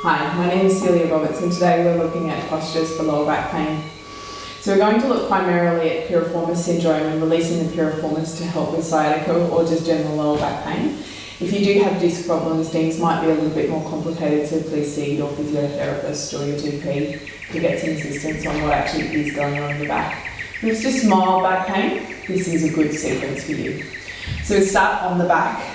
Hi, my name is Celia Roberts and today we're looking at postures for lower back pain. So we're going to look primarily at piriformis syndrome and releasing the piriformis to help with sciatica or just general lower back pain. If you do have disc problems, things might be a little bit more complicated, so please see your physiotherapist or your GP to get some assistance on what actually is going on in the back. If it's just mild back pain, this is a good sequence for you. So we start on the back.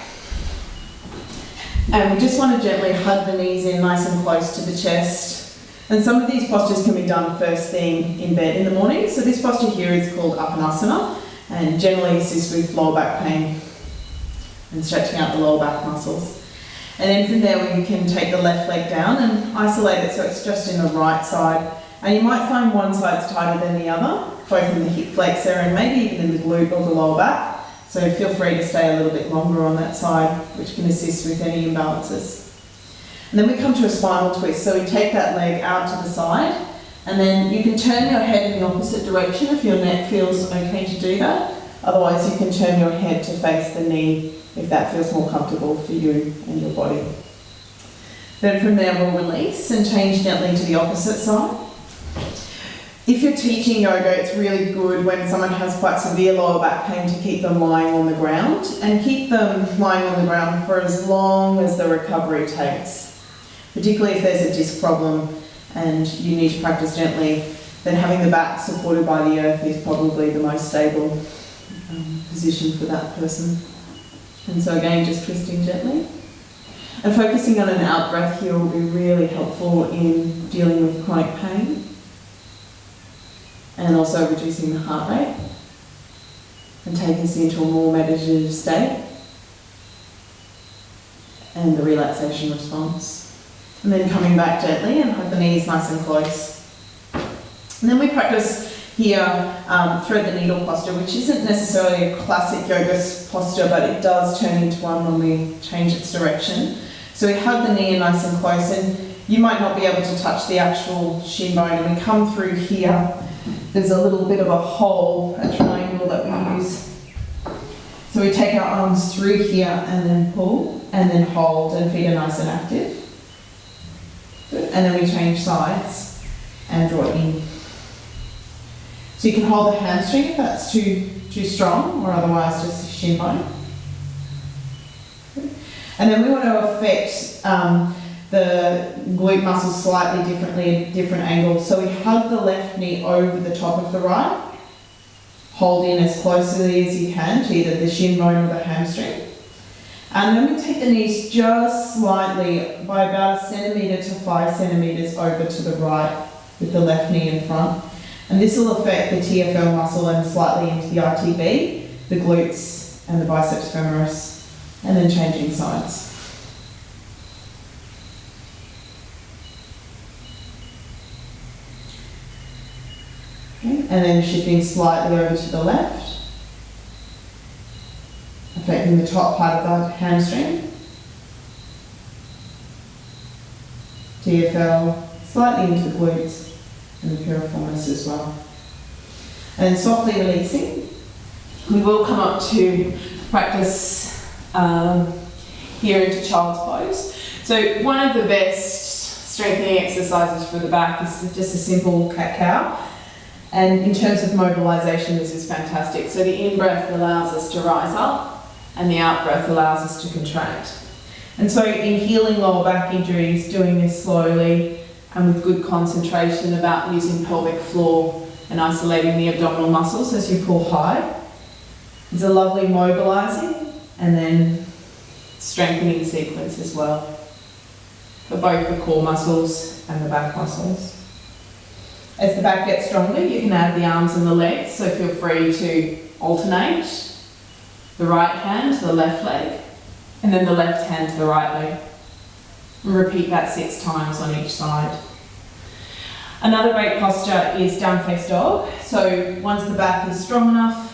And we just want to gently hug the knees in nice and close to the chest. And some of these postures can be done first thing in bed in the morning. So this posture here is called Uttanasana and generally assists with lower back pain and stretching out the lower back muscles. And then from there we can take the left leg down and isolate it so it's just in the right side. And you might find one side's tighter than the other, both in the hip flexor and maybe even in the glute or the lower back. So feel free to stay a little bit longer on that side, which can assist with any imbalances. And then we come to a spinal twist. So we take that leg out to the side, and then you can turn your head in the opposite direction if your neck feels okay to do that. Otherwise, you can turn your head to face the knee if that feels more comfortable for you and your body. Then from there, we'll release and change gently to the opposite side. If you're teaching yoga, it's really good when someone has quite severe lower back pain to keep them lying on the ground and keep them lying on the ground for as long as the recovery takes. Particularly if there's a disc problem and you need to practice gently, then having the back supported by the earth is probably the most stable position for that person. And so again, just twisting gently. And focusing on an out breath here will be really helpful in dealing with chronic pain. And also reducing the heart rate and taking us into a more meditative state and the relaxation response. And then coming back gently and hug the knees nice and close. And then we practice here thread the needle posture, which isn't necessarily a classic yoga posture, but it does turn into one when we change its direction. So we hug the knee in nice and close, and you might not be able to touch the actual shin bone, and we come through here. There's a little bit of a hole, a triangle that we use. So we take our arms through here and then pull and then hold, and feet are nice and active. Good. And then we change sides and draw in. So you can hold the hamstring if that's too strong, or otherwise just the shin bone. Good. And then we want to affect the glute muscles slightly differently at different angles. So we hug the left knee over the top of the right, hold in as closely as you can to either the shin bone or the hamstring. And then we take the knees just slightly by about 1 centimetre to 5 centimetres over to the right with the left knee in front. And this will affect the TFL muscle and slightly into the ITB, the glutes and the biceps femoris, and then changing sides. Okay. And then shifting slightly over to the left, affecting the top part of the hamstring, TFL, slightly into the glutes and the piriformis as well. And softly releasing, we will come up to practice here into child's pose. So one of the best strengthening exercises for the back is just a simple cat-cow. And in terms of mobilization, this is fantastic. So the in-breath allows us to rise up and the out-breath allows us to contract. And so in healing lower back injuries, doing this slowly and with good concentration about using pelvic floor and isolating the abdominal muscles as you pull high is a lovely mobilizing and then strengthening sequence as well for both the core muscles and the back muscles. As the back gets stronger, you can add the arms and the legs, so feel free to alternate the right hand to the left leg, and then the left hand to the right leg. And repeat that 6 times on each side. Another great posture is down face dog. So once the back is strong enough,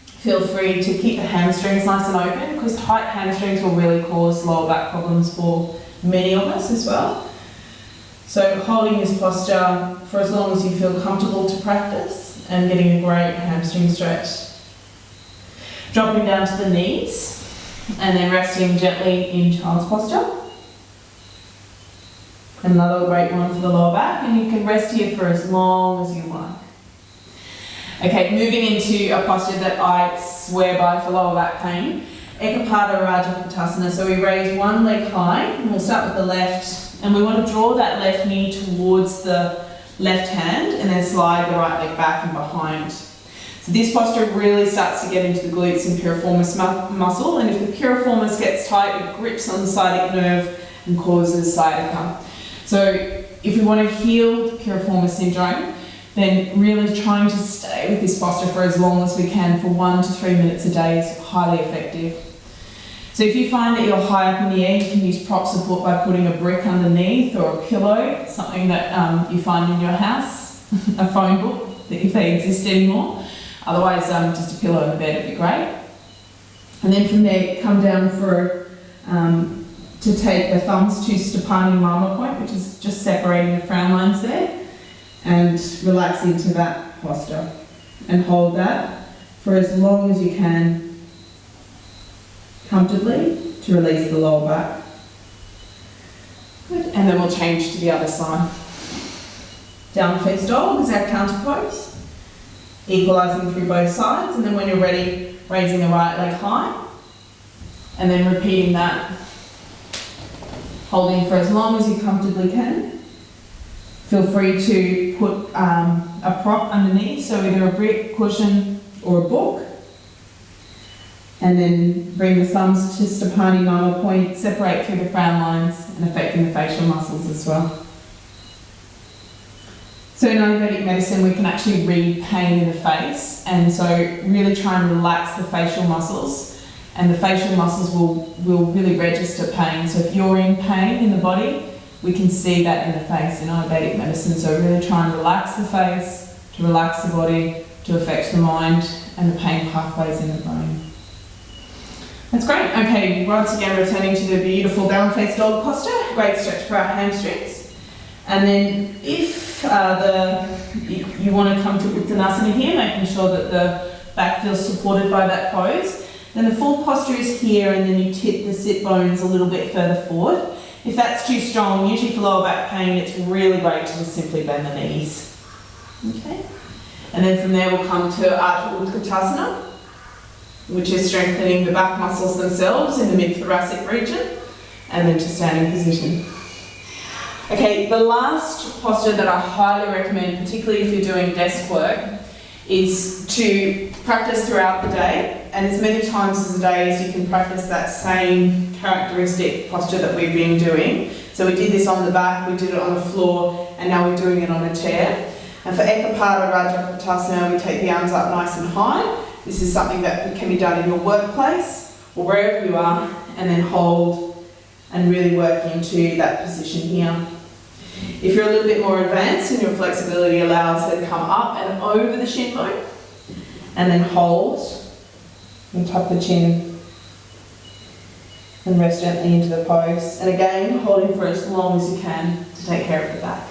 feel free to keep the hamstrings nice and open, because tight hamstrings will really cause lower back problems for many of us as well. So holding this posture for as long as you feel comfortable to practice and getting a great hamstring stretch. Dropping down to the knees and then resting gently in child's posture. Another great one for the lower back, and you can rest here for as long as you like. Okay, moving into a posture that I swear by for lower back pain, Ekapada Rajaputtasana. So we raise one leg high, and we'll start with the left, and we want to draw that left knee towards the left hand, and then slide the right leg back and behind. So this posture really starts to get into the glutes and piriformis muscle, and if the piriformis gets tight, it grips on the sciatic nerve and causes sciatica. So if we want to heal piriformis syndrome, then really trying to stay with this posture for as long as we can for 1 to 3 minutes a day is highly effective. So if you find that you're high up in the air, you can use prop support by putting a brick underneath or a pillow, something that you find in your house, a phone book, if they exist anymore. Otherwise, just a pillow in the bed would be great. And then from there, come down to take the thumbs to Stapani Mama point, which is just separating the frown lines there, and relax into that posture. And hold that for as long as you can, comfortably, to release the lower back. Good. And then we'll change to the other side. Down faced dog is our counter pose. Equalising through both sides, and then when you're ready, raising the right leg high, and then repeating that, holding for as long as you comfortably can. Feel free to put a prop underneath, so either a brick, cushion, or a book. And then bring the thumbs to Stapani Mama point, separate through the frown lines, and affecting the facial muscles as well. So in Ayurvedic medicine, we can actually read pain in the face, and so really try and relax the facial muscles, and the facial muscles will really register pain. So if you're in pain in the body, we can see that in the face in Ayurvedic medicine. So really try and relax the face, to relax the body, to affect the mind and the pain pathways in the brain. That's great. Okay, once again returning to the beautiful down face dog posture, great stretch for our hamstrings. And then if you want to come to Uttanasana here, making sure that the back feels supported by that pose, then the full posture is here, and then you tip the sit bones a little bit further forward. If that's too strong, usually for lower back pain, it's really great to just simply bend the knees. Okay? And then from there we'll come to Ardha Utkatasana, which is strengthening the back muscles themselves in the mid-thoracic region, and then to standing position. Okay, the last posture that I highly recommend, particularly if you're doing desk work, is to practice throughout the day, and as many times as a day as you can practice that same characteristic posture that we've been doing. So we did this on the back, we did it on the floor, and now we're doing it on a chair. And for Ekapada Rajaputtasana, we take the arms up nice and high. This is something that can be done in your workplace or wherever you are, and then hold and really work into that position here. If you're a little bit more advanced and your flexibility allows, then come up and over the shin bone, and then hold and tuck the chin and rest gently into the pose. And again, holding for as long as you can to take care of the back.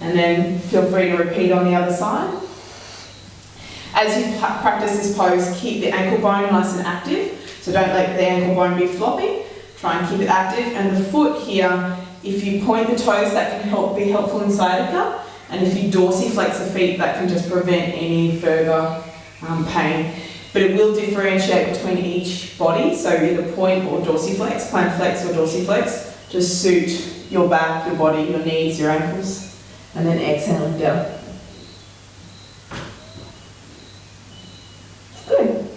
And then feel free to repeat on the other side. As you practice this pose, keep the ankle bone nice and active, so don't let the ankle bone be floppy. Try and keep it active, and the foot here, if you point the toes, that can be helpful in sciatica, and if you dorsiflex the feet, that can just prevent any further pain. But it will differentiate between each body, so either point or dorsiflex, plant flex or dorsiflex, to suit your back, your body, your knees, your ankles, and then exhaling down. Good.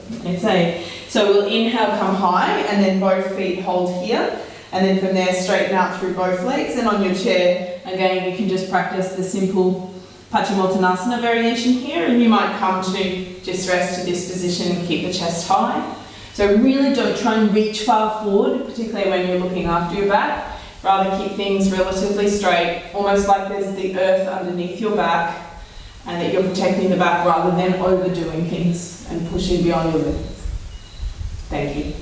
So we'll inhale, come high, and then both feet hold here. And then from there, straighten out through both legs. And on your chair, again, you can just practice the simple Paschimottanasana variation here. And you might come to just rest to this position and keep the chest high. So really don't try and reach far forward, particularly when you're looking after your back. Rather keep things relatively straight, almost like there's the earth underneath your back, and that you're protecting the back rather than overdoing things and pushing beyond your limits. Thank you.